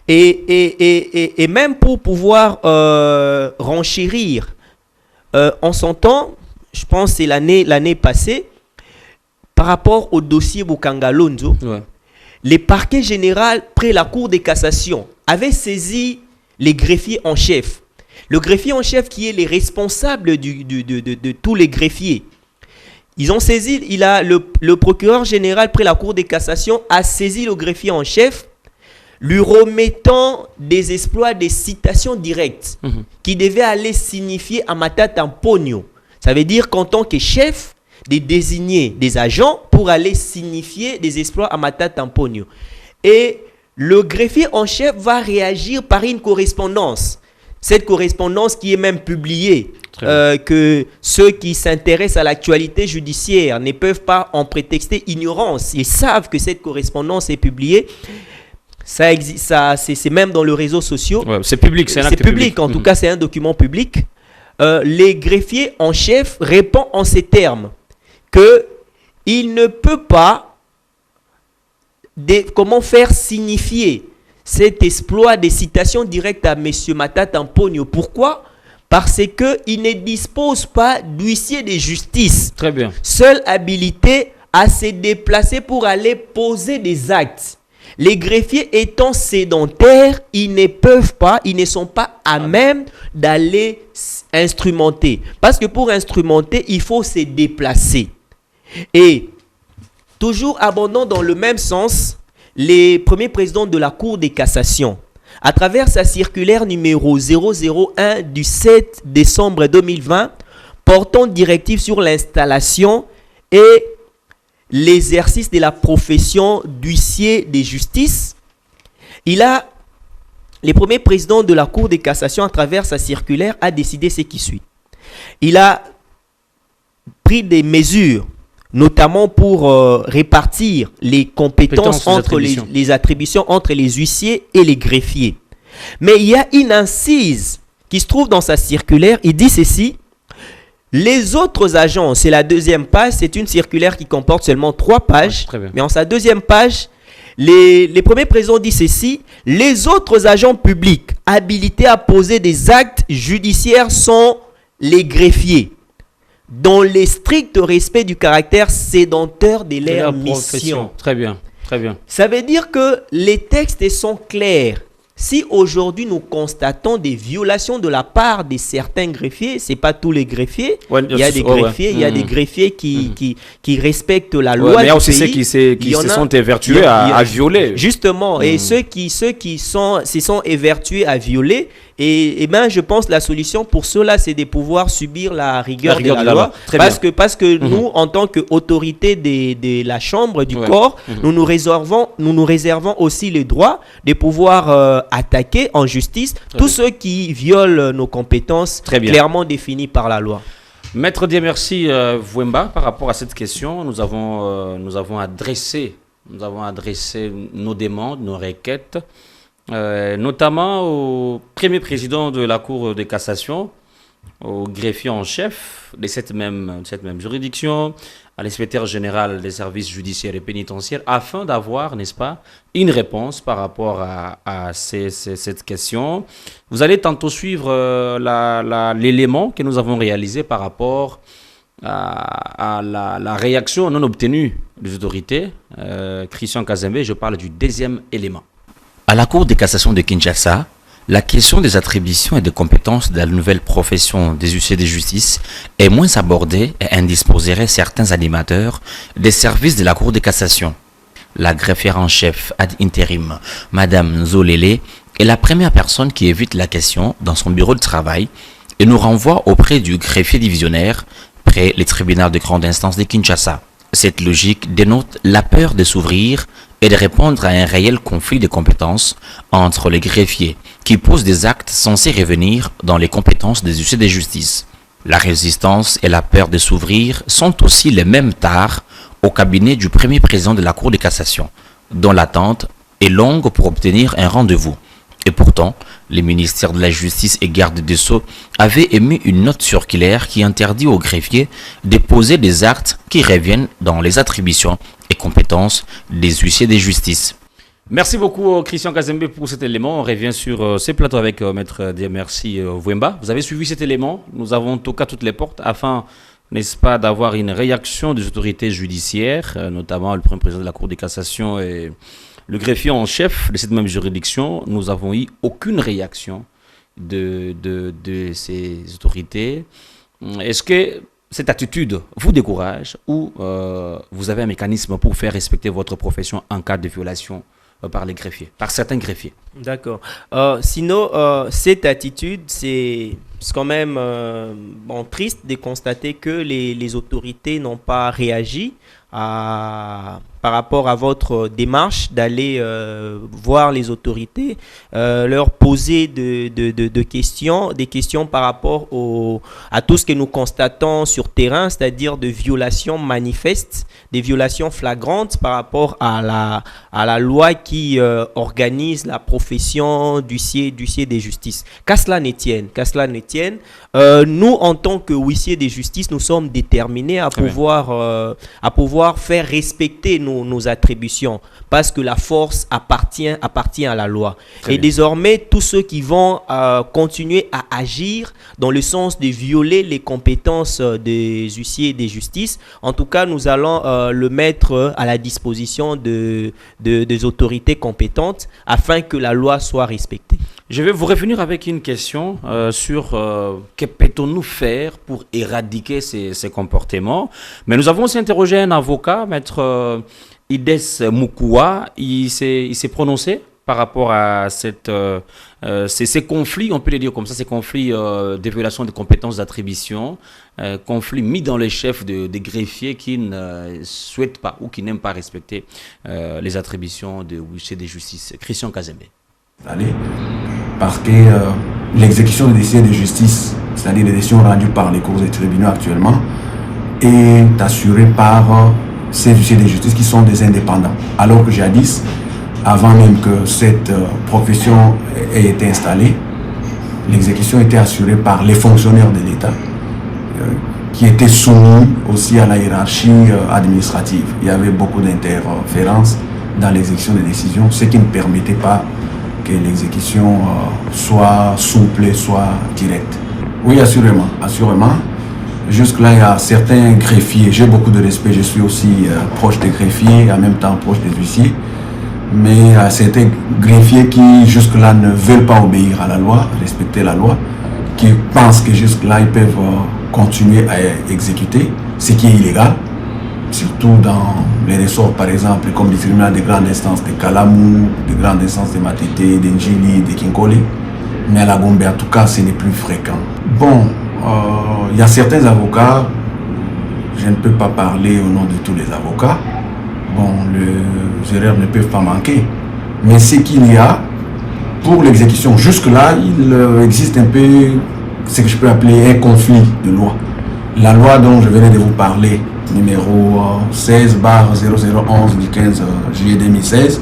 Et même pour pouvoir renchérir, on s'entend, je pense que c'est l'année passée, par rapport au dossier Bukangalonzo, les parquets généraux près la Cour de cassation avaient saisi les greffiers en chef. Le greffier en chef qui est le responsable de tous les greffiers. Ils ont saisi, le procureur général près la Cour de cassation a saisi le greffier en chef, lui remettant des exploits, des citations directes qui devaient aller signifier à Matata Mponyo. Ça veut dire qu'en tant que chef, de désigner des agents pour aller signifier des exploits à Matata Mponyo. Et le greffier en chef va réagir par une correspondance. Cette correspondance qui est même publiée, que ceux qui s'intéressent à l'actualité judiciaire ne peuvent pas en prétexter ignorance. Ils savent que cette correspondance est publiée. Ça existe, c'est même dans les réseaux sociaux. C'est public, c'est un acte public. En tout cas, c'est un document public. Les greffiers en chef répondent en ces termes qu'il ne peut pas comment faire signifier cet exploit des citations directes à M. Matata Mponyo. Pourquoi? Parce qu'il ne dispose pas d'huissier de justice. Très bien. Seule habilité à se déplacer pour aller poser des actes. Les greffiers étant sédentaires, ils ne sont pas à même d'aller instrumenter. Parce que pour instrumenter, il faut se déplacer. Et toujours abondant dans le même sens, le premier président de la Cour de cassation, à travers sa circulaire numéro 001 du 7 décembre 2020, portant directive sur l'installation et l'exercice de la profession d'huissier de justice, le premier président de la Cour de cassation, à travers sa circulaire, a décidé ce qui suit. Il a pris des mesures, notamment pour répartir les compétences entre les attributions entre les huissiers et les greffiers. Mais il y a une incise qui se trouve dans sa circulaire. Il dit ceci: les autres agents, c'est la deuxième page, c'est une circulaire qui comporte seulement 3 pages, mais en sa deuxième page, les premiers présidents disent ceci: les autres agents publics habilités à poser des actes judiciaires sont les greffiers, dans le strict respect du caractère sédentaire de leur mission. Très bien, très bien. Ça veut dire que les textes sont clairs. Si aujourd'hui nous constatons des violations de la part de certains greffiers, c'est pas tous les greffiers. Il y a des greffiers, il y a des greffiers qui respectent la loi. Mais il y a aussi ceux qui se sont évertués à violer. Justement, et ceux qui se sont évertués à violer. Et ben, je pense que la solution pour cela, c'est de pouvoir subir la rigueur de la loi. Parce que nous, en tant qu'autorité de la chambre du corps, nous nous réservons aussi le droit de pouvoir attaquer en justice tous ceux qui violent nos compétences clairement définies par la loi. Maître Dieu merci Vouemba, par rapport à cette question, nous avons adressé nos demandes, nos requêtes, notamment au premier président de la Cour de cassation, au greffier en chef de cette même juridiction, à l'inspecteur général des services judiciaires et pénitentiaires, afin d'avoir, n'est-ce pas, une réponse par rapport à cette question. Vous allez tantôt suivre l'élément que nous avons réalisé par rapport à la réaction non obtenue des autorités. Christian Kazembe, je parle du deuxième élément. À la Cour de cassation de Kinshasa, la question des attributions et des compétences de la nouvelle profession des huissiers de justice est moins abordée et indisposerait certains animateurs des services de la Cour de cassation. La greffière en chef ad interim, Madame Zolele, est la première personne qui évite la question dans son bureau de travail et nous renvoie auprès du greffier divisionnaire près les tribunaux de grande instance de Kinshasa. Cette logique dénote la peur de s'ouvrir et de répondre à un réel conflit de compétences entre les greffiers qui posent des actes censés revenir dans les compétences des huissiers de justice. La résistance et la peur de s'ouvrir sont aussi les mêmes tares au cabinet du premier président de la Cour de cassation, dont l'attente est longue pour obtenir un rendez-vous. Et pourtant, les ministères de la Justice et Garde des Sceaux avaient émis une note circulaire qui interdit aux greffiers de poser des actes qui reviennent dans les attributions et compétences des huissiers de justice. Merci beaucoup Christian Kazembe pour cet élément. On revient sur ces plateaux avec Maître Merci Vouemba. Vous avez suivi cet élément. Nous avons toqué à toutes les portes afin, n'est-ce pas, d'avoir une réaction des autorités judiciaires, notamment le premier président de la Cour de cassation et le greffier en chef de cette même juridiction. Nous n'avons eu aucune réaction de ces autorités. Est-ce que cette attitude vous décourage ou vous avez un mécanisme pour faire respecter votre profession en cas de violation par les greffiers, par certains greffiers? D'accord. Sinon, cette attitude, c'est quand même triste de constater que les autorités n'ont pas réagi par rapport à votre démarche d'aller voir les autorités, leur poser des questions par rapport à tout ce que nous constatons sur terrain, c'est-à-dire de violations manifestes, des violations flagrantes par rapport à la loi qui organise la profession d'huissier des justices. Qu'à cela ne tienne, nous, en tant que huissiers des justices, nous sommes déterminés à pouvoir faire respecter nos attributions, parce que la force appartient à la loi. Et désormais, tous ceux qui vont continuer à agir dans le sens de violer les compétences des huissiers des justices, en tout cas, nous allons le mettre à la disposition des autorités compétentes afin que la loi soit respectée. Je vais vous revenir avec une question sur que peut-on nous faire pour éradiquer ces comportements. Mais nous avons aussi interrogé un avocat, Maître Ides Moukoua. Il s'est prononcé par rapport à ces conflits, on peut les dire comme ça, ces conflits de violation de compétences d'attribution, conflits mis dans les chefs des greffiers qui ne souhaitent pas ou qui n'aiment pas respecter les attributions de huissiers de justice. Christian Kazembe. Allez, parce que l'exécution des décisions de justice, c'est-à-dire les décisions rendues par les cours et tribunaux actuellement, est assurée par ces huissiers de justice qui sont des indépendants. Alors que jadis, avant même que cette profession ait été installée, l'exécution était assurée par les fonctionnaires de l'État, qui étaient soumis aussi à la hiérarchie administrative. Il y avait beaucoup d'interférences dans l'exécution des décisions, ce qui ne permettait pas que l'exécution soit souple, soit directe. Oui, assurément. Jusque-là, il y a certains greffiers, j'ai beaucoup de respect, je suis aussi proche des greffiers, en même temps proche des huissiers, mais il y a certains greffiers qui jusque-là ne veulent pas obéir à la loi, respecter la loi, qui pensent que jusque-là, ils peuvent continuer à exécuter, ce qui est illégal, surtout dans les ressorts, par exemple, comme les tribunaux de grande instance de Kalamou, de grande instance de Matete, d'Njili, de Kinkole. Mais à la Gombe, en tout cas, ce n'est plus fréquent. Bon, il y a certains avocats, je ne peux pas parler au nom de tous les avocats. Bon, les erreurs ne peuvent pas manquer. Mais ce qu'il y a, pour l'exécution, jusque-là, il existe un peu ce que je peux appeler un conflit de loi. La loi dont je venais de vous parler, numéro 16/0011 du 15 juillet 2016,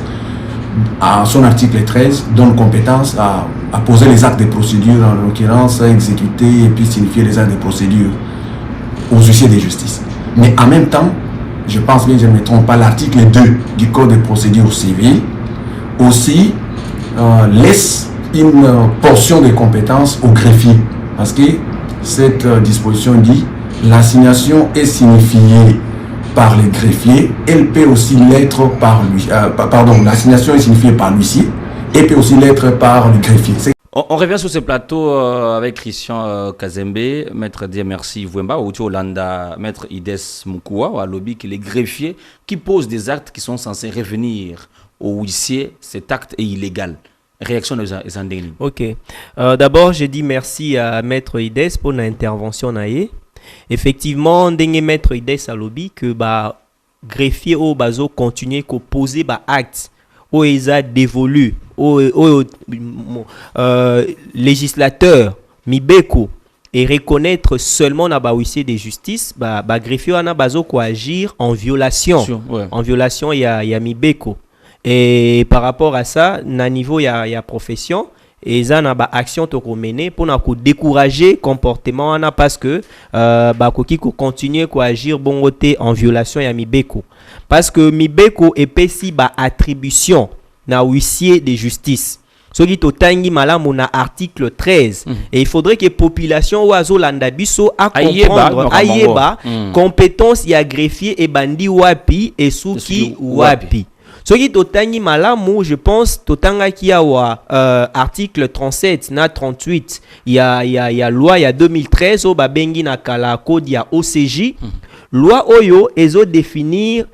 à son article 13, donne compétence à poser les actes de procédure, en l'occurrence à exécuter et puis signifier les actes de procédure aux huissiers de justice. Mais en même temps, je pense bien que je ne me trompe pas, l'article 2 du Code de procédure civile aussi laisse une portion de compétences aux greffiers. Parce que cette disposition dit l'assignation est signifiée par les greffiers, elle peut aussi l'être par lui. L'assignation est signifiée par l'huissier et peut aussi l'être par le greffier. On revient sur ce plateau avec Christian Kazembe, Maître Merci Vouemba, ou Hollanda, Maître Ides Moukoua, à lobby, qui les greffiers qui posent des actes qui sont censés revenir au huissier. Cet acte est illégal. Réaction des indénibles. Ok. D'abord, je dis merci à Maître Ides pour l'intervention. Effectivement, ndenge Maître Ides à lobby que greffier au bazo continuer à poser acte où ils a dévolu législateur mibeko et reconnaître seulement na ba huissier de justice ba greffier wana bazo ko agir en violation en violation ya mibeko. Et par rapport à ça na niveau ya profession et ça na ba action to ko mener pour na ko décourager comportement wana parce que ba koki ko continuer ko agir bongote en violation ya mibeko parce que mibeko epesi ba attribution na huissier de justice. Soki totangi malamu na article 13 et il faudrait que population oazo landa biso a comprendre ayeba compétence ya greffier et bandi wapi et souki wapi. Soki totangi malamu, je pense totanga kia wa article 37 na 38 ya loi ya 2013 o babengi na kala code ya OCJ. Loi oyo ezo définir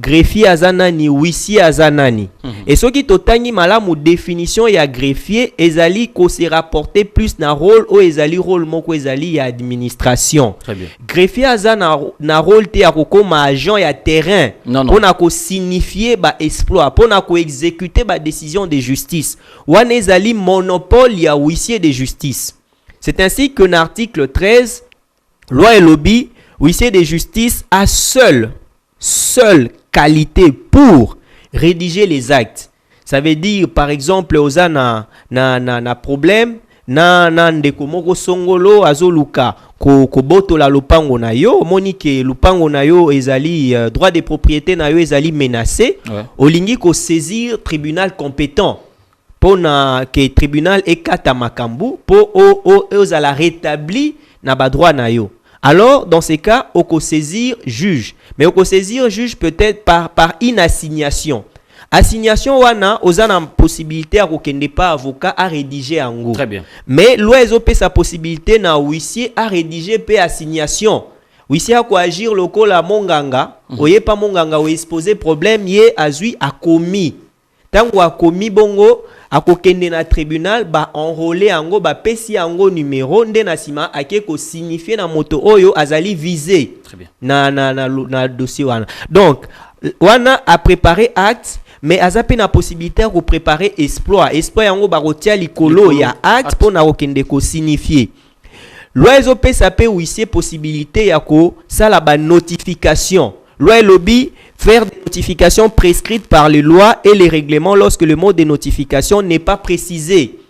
greffier azanani, huissier azanani. Et ce qui totangi malamu définition ya greffier ezali ko se rapporter plus na rôle o ezali rôle moko ezali ya administration. Très bien. Greffier azana na rôle te akokoma agent ya terrain pour na ko signifier ba exploit, pour na ko exécuter ba décision de justice. Wana ezali monopole ya huissier de justice. C'est ainsi que l'article 13 loi et lobby huissier de justice a seule qualité pour rédiger les actes. Ça veut dire par exemple oza na problème na ndeko moko songolo azoluka ko boto la lupango na yo monike lupango na yo ezali droit de propriété na yo ezali menacé olingi ko saisir tribunal compétent pour na que tribunal ekata makambu pour ozala rétabli na ba droit na yo. Alors, dans ces cas, on peut saisir juge. Mais on peut saisir juge peut-être par inassignation. Assignation, on a une possibilité à ne pas avocat à rédiger en gros. Très bien. Mais l'OSOP sa possibilité na huissier à rédiger par assignation. Huissier à quoi agir local à monganga. Oye pas monganga ou exposer problème yé azui a commis. Tant ou a commis bongo. Ako kende na tribunal ba enrôler ango ba pesi ango numéro nde na sima ake ko signifier na moto oyo azali visé na dossier wana. Donc wana a préparé acte mais azape na possibilité de préparer exploit yango ba rotia likolo ya acte pour na okende ko signifier. Loi ezopé ça peut huissier possibilité ya ko sala ba notification. Loi lobby faire des notifications prescrites par les lois et les règlements lorsque le mot de notification n'est pas précisé.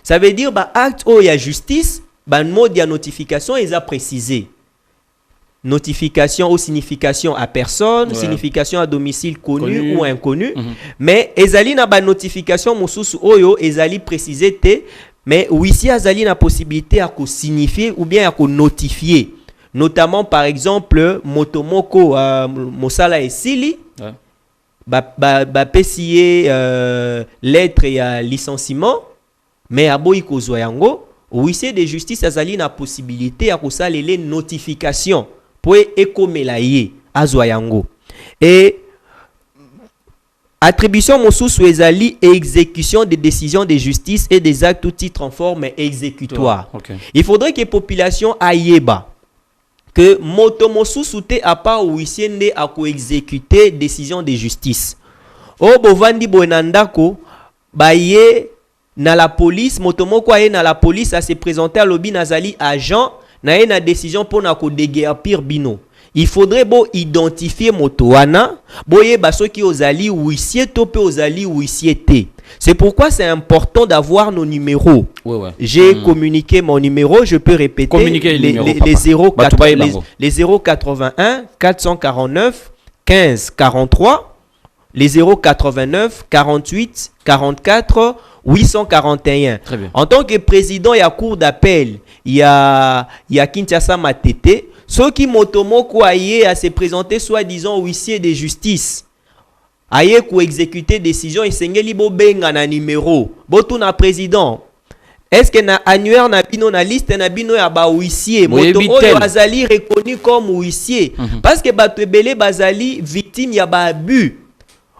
Ça veut dire bah acte où il y a justice, bah mot de notification est à préciser. Notification ou signification à personne, signification à domicile connu ou inconnu. Mais ezali na ba notification mususu oyo ezali préciser te, mais ici ezali na possibilité à ko signifier ou bien à ko notifier. Notamment par exemple motomoko mosala esili ba pesiye lettre ya licenciement mais aboyi kozwa yango huissier de justice azali na possibilité ya kosalele notification po ekomela ye azwa yango. Et attribution mosusu ezali exécution des décisions de justice et des actes ou titres en forme exécutoire. Il faudrait que population ayeba que moto mosusu te a pas huissier nde a ko exécuter décision de justice. O bovandi boenandako ba ye na la police moto moko aye na la police a se présenter à lobby nazali agent na ye na décision pour na ko déguerpir bino. Il faudrait bo identifier moto wana boye baso ki ozali huissier to pe ozali huissier te. C'est pourquoi c'est important d'avoir nos numéros. J'ai communiqué mon numéro, je peux répéter les 081 449 15 43, les 089 48 44 841. Très bien. En tant que président, il y a cour d'appel, il y a Kinshasa Matete, ceux qui motomoko aye à se présenter soi-disant huissier de justice. Aye ko exécuter décision et sengeli bo benga na numéro botu na président. Est-ce que na annuaire na bino na liste na bino ya ba huissier moto oyo azali reconnu comme huissier parce que bato ebele bazali victime ya ba abus.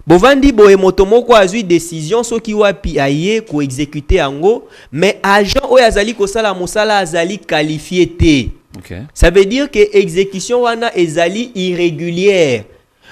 Bovandi boye moto moko azui décision soki wapi aye ko exécuter ango mais agent oyo azali ko sala mosala azali qualifié te. Ça veut dire que exécution wana ezali irrégulière.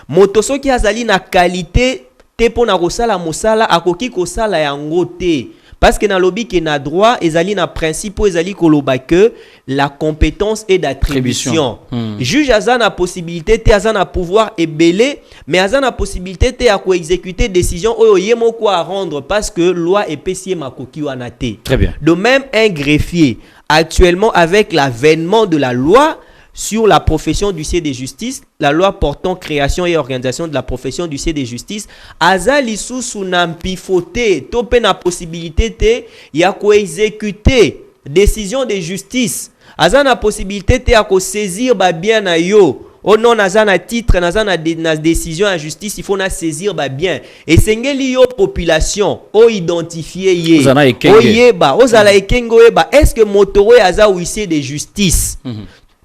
Moto soki azali na qualité te pona kosala mosala akoki kosala yango te. Parce que dans lobby qui na droit, ezali na principe ezali koloba que la compétence est d'attribution. Juge azan a possibilité te azan a pouvoir ebele, mais azan a possibilité te à exécuter décision oyo yemo quoi rendre parce que loi epesi makoki wana te. Très bien. De même un greffier actuellement avec l'avènement de la loi sur la profession du huissier de justice, la loi portant création et organisation de la profession du huissier de justice, azali sous nampifoté, topé na possibilité te ya ko exécuter décision de justice. Azana possibilité te ya ko saisir ba bien na yo. Oh non, nazana titre, nazana décision en justice, il faut na saisir ba bien. Et sengeli yo population, o identifier ye. O yeba, o zala ekengo yeba. Est-ce que motoro aza huissier de justice?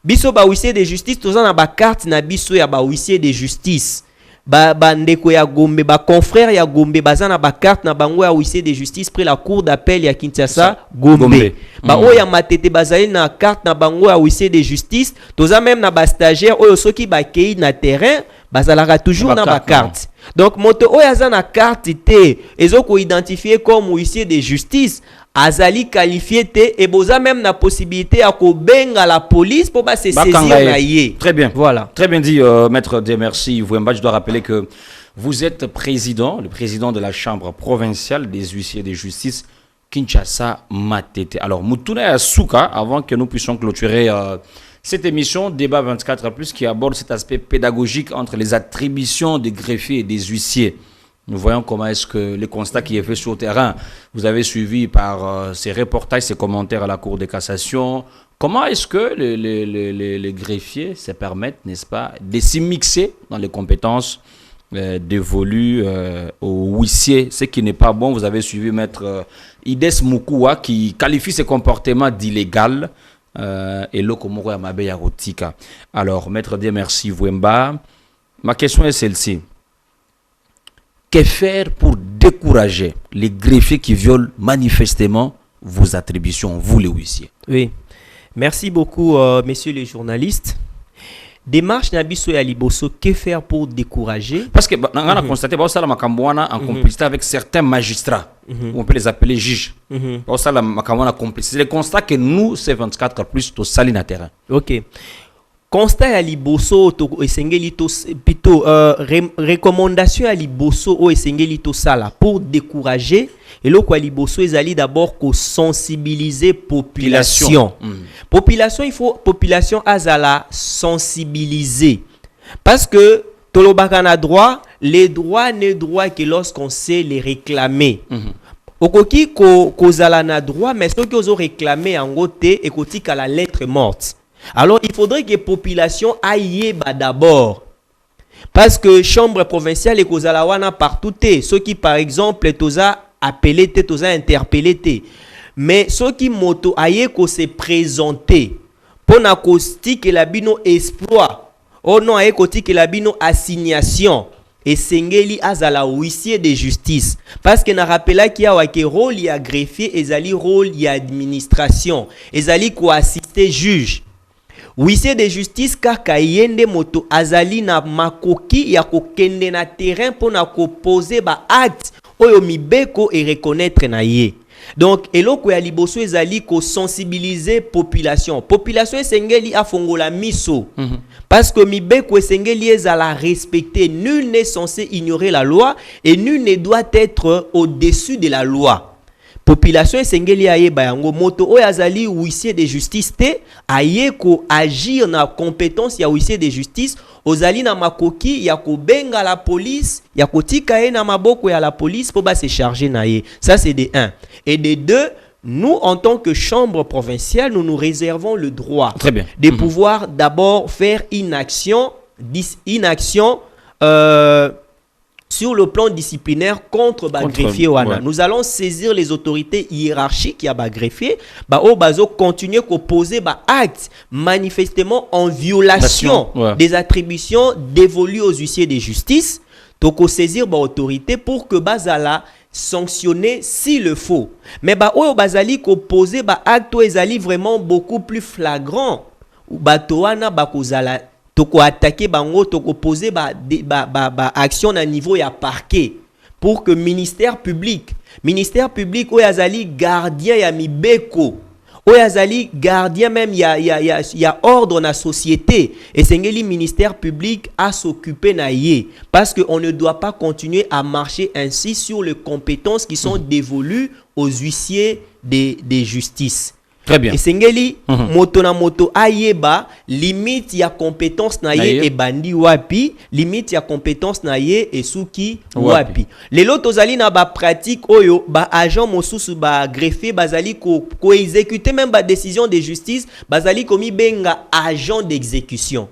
Biso ba huissier de justice toza na ba carte na biso ya ba huissier de justice ba ndeko ya Gombe ba confrère ya Gombe baza na ba carte na bango ya huissier de justice pris la cour d'appel ya Kinshasa Gombe. Ba oya matete bazali na carte na bango ya huissier de justice toza même na ba stagiaire oyo soki ba kei na terrain bazalaka toujours na ba carte. Donc moto oya za na carte te ezoko identifier comme huissier de justice azali qualifié te et boza même la possibilité à ko benga la police pour pas se saisir na yé. Très bien. Voilà. Très bien dit, maître Demersi Vouemba. Je dois rappeler que vous êtes président, le président de la chambre provinciale des huissiers de justice Kinshasa Matete. Alors, Moutouna Asuka, avant que nous puissions clôturer cette émission Débat 24+, qui aborde cet aspect pédagogique entre les attributions des greffiers et des huissiers. Nous voyons comment est-ce que le constat qui est fait sur le terrain, vous avez suivi par ces reportages, ces commentaires à la Cour de cassation. Comment est-ce que les greffiers se permettent, n'est-ce pas, de s'immiscer dans les compétences dévolues aux huissiers, ce qui n'est pas bon. Vous avez suivi maître Ides Moukoua qui qualifie ces comportements d'illégal et Lokomoro Yamabe Yarotika. Alors, maître Demersi Vouemba, ma question est celle-ci. Que faire pour décourager les greffiers qui violent manifestement vos attributions, vous les huissiers? Oui, merci beaucoup, messieurs les journalistes. Démarche Nabiso et Aliboso, que faire pour décourager? Parce que on a constaté que ça en complicité avec certains magistrats, on peut les appeler juges. Ça c'est le constat que nous, C24 plus au Salina terrain. Ok. Constat à liboso to esengeli to plutôt recommandation à liboso o esengeli to sala pour décourager et le quoi liboso ezali d'abord ko sensibiliser population. Population, il faut population azala sensibiliser parce que tolobaka na droit, les droits n'est droit que lorsqu'on sait les réclamer. Okoki ko zala na droit mais ce que ozo réclamer en gote ekoti à la lettre morte. Alors, il faudrait que la population aille d'abord. Parce que chambre provinciale et Kozalawana partout, ceux qui, par exemple, toza appelé, toza interpellé. Mais ceux qui moto aille ko se présenter pour na kosti que la bino exploit. Oh non, aille kosti que la bino assignation. Et sengeli azala huissier de justice. Parce que na rappela qu'il y a un rôle y a greffier, ezali rôle y a administration. Ezali ko assister juge. Huissier de justice kaka yende moto azali na makoki ya kokende na terrain pour na ko poser ba acte oyo mibeko et reconnaître na ye. Donc eloko ya liboso ezali ko sensibiliser population. Population esengeli afongola miso. Parce que mibeko esengeli ezala respecter. Nul n'est censé ignorer la loi et nul ne doit être au-dessus de la loi. Population esengeli aye bayango moto oyo azali huissier de justice te aye ko agir na compétence ya huissier de justice ozali na makoki ya ko benga la police ya ko tika ye na maboko ya la police pour ba se charger na ye. Ça c'est de 1 et de 2. Nous, en tant que chambre provinciale, nous nous réservons le droit de pouvoir d'abord faire une action sur le plan disciplinaire contre greffier wana. Nous allons saisir les autorités hiérarchiques ya ba greffier ba o bazo continuer ko poser ba acte manifestement en violation des attributions dévolues aux huissiers de justice. Donc saisir ba autorité pour que bazala sanctionner s'il le faut. Mais ba o bazali ko poser ba acte ezali vraiment beaucoup plus flagrant ou bato wana ba kozala toko attaquer bango toko poser ba action à niveau ya parquet pour que ministère public oyo azali gardien ya mibeko oyo azali gardien même ya ordre na société et sengeli ministère public à s'occuper na ye parce que on ne doit pas continuer à marcher ainsi sur les compétences qui sont dévolues aux huissiers de justice. Très bien. Et sengeli moto na moto ayeba limite ya compétence na ye e bandi wapi, limite ya compétence na ye e suki wapi. Lelo tozali na ba pratique oyo ba agent mosusu ba greffier bazali ko exécuter même ba décision de justice bazali komi benga agent d'exécution.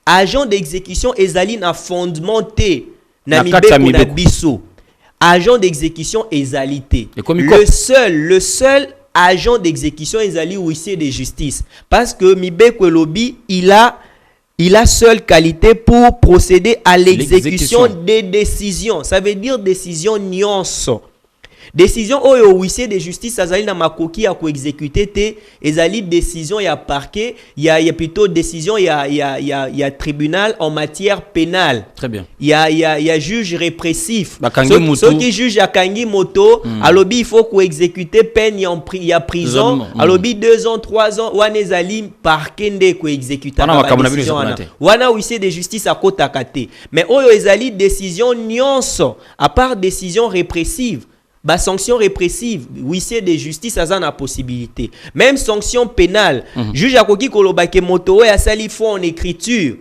Agent d'exécution ezali na fondement te na mibeko na biso. Agent d'exécution ezali te. Le seul agent d'exécution ezali huissier de justice parce que Mibeko Lobi il a seule qualité pour procéder à l'exécution des décisions. Ça veut dire décision nuance. Décision oyo huissier de justice azali na makoki ya ko exécuter te ezali décision ya parquet ya plutôt décision ya tribunal en matière pénale. Très bien. Ya juge répressif. Ceux qui juge akangi moto alobi il faut ko exécuter peine ya prison alobi 2 ans 3 ans wana ezali parquet nde ko exécuter wana huissier de justice akotaka te mais oyo ezali décision nuance à part décision répressive. Ba sanction répressive, huissier de justice a la possibilité. Même sanction pénale, juge akoki kolobake moto ya sali faux en écriture.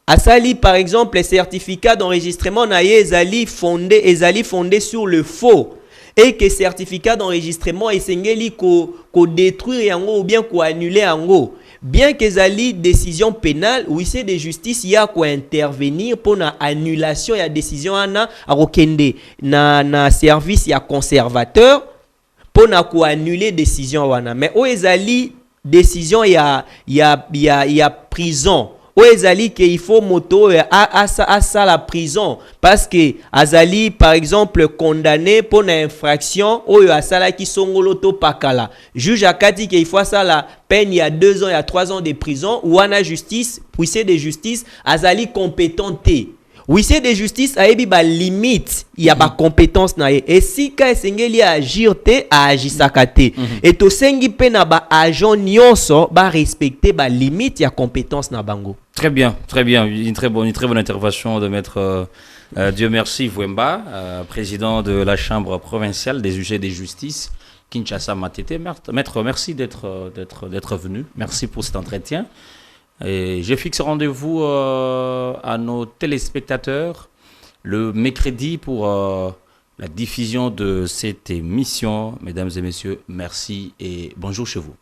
Asali par exemple les certificats d'enregistrement na ye ezali fondé sur le faux et que certificat d'enregistrement esengeli ko détruire yango ou bien ko annuler yango. Bien que ezali décision pénale, huissier de justice ya ko intervenir pour na annulation ya décision ana akokende na service ya conservateur pour na ko annuler décision wana. Mais o ezali décision ya prison. O ezali que il faut moto à la prison parce que azali par exemple condamné pour une infraction oyo asala ki songoloto pakala. Juge akati que il faut ça la peine il y a 2 ans il y a 3 ans de prison ou ana justice huissier de justice azali compétenté. Huissier de justice a ebi ba limite il y a ba compétence na ye et si ka esengeli agir te a agisaka te et to sengi pe na ba agent nyonso ba respecter ba limite ya compétence na bango. Très bien, une très bonne intervention de maître Dieu merci Vouemba, président de la chambre provinciale des huissiers de justice Kinshasa Matete. Maître, merci d'être venu. Merci pour cet entretien. Et je fixe rendez-vous à nos téléspectateurs le mercredi pour la diffusion de cette émission. Mesdames et messieurs, merci et bonjour chez vous.